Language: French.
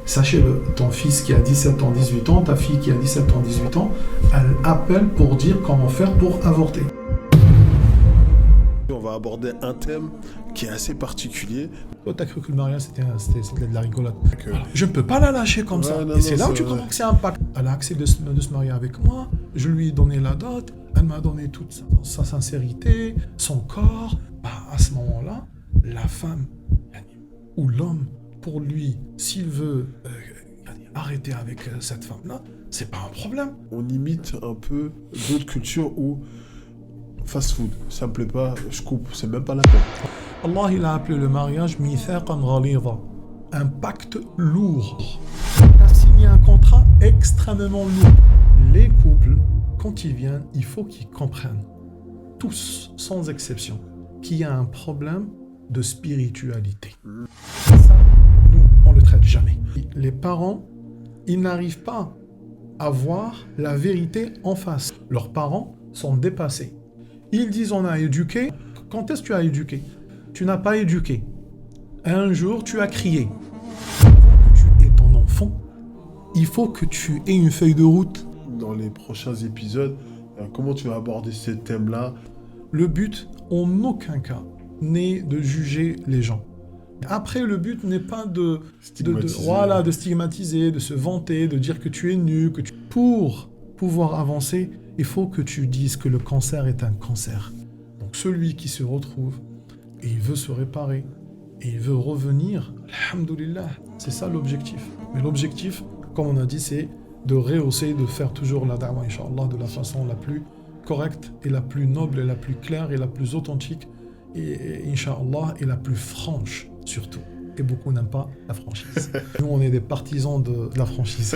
Sachez-le, ton fils qui a 17 ans, 18 ans, ta fille qui a 17 ans, 18 ans, elle appelle pour dire comment faire pour avorter. On va aborder un thème qui est assez particulier. Toi, t'as cru que le mariage, c'était de la rigolade. Voilà. Je ne peux pas la lâcher comme ça. Et c'est là où tu comprends que c'est un pacte. Elle a accepté de se marier avec moi. Je lui ai donné la dot. Elle m'a donné toute sa sincérité, son corps. Bah, à ce moment-là, la femme ou l'homme, pour lui, s'il veut arrêter avec cette femme-là, c'est pas un problème. On imite un peu d'autres cultures où fast food, ça me plaît pas, je coupe, c'est même pas la peine. Allah, il a appelé le mariage mithaqan ghalidha, un pacte lourd. Tu as signé un contrat extrêmement lourd. Les couples, quand ils viennent, il faut qu'ils comprennent, tous, sans exception, qu'il y a un problème de spiritualité. Ça, nous, on le traite jamais. Les parents, ils n'arrivent pas à voir la vérité en face. Leurs parents sont dépassés. Ils disent on a éduqué. Quand est-ce que tu as éduqué? Tu n'as pas éduqué. Un jour, tu as crié. Tu es ton enfant. Il faut que tu aies une feuille de route. Dans les prochains épisodes, comment tu vas aborder ces thèmes-là? Le but, en aucun cas, n'est de juger les gens. Après, le but n'est pas de stigmatiser, de se vanter, de dire que tu es nul. Pour pouvoir avancer, il faut que tu dises que le cancer est un cancer. Donc celui qui se retrouve et il veut se réparer et il veut revenir, alhamdoulilah, c'est ça l'objectif. Mais l'objectif, comme on a dit, c'est de rehausser, de faire toujours la da'wah, Inch'Allah, de la façon la plus correcte et la plus noble et la plus claire et la plus authentique et Inch'Allah, et la plus franche surtout. Et beaucoup n'aiment pas la franchise. Nous, on est des partisans de la franchise.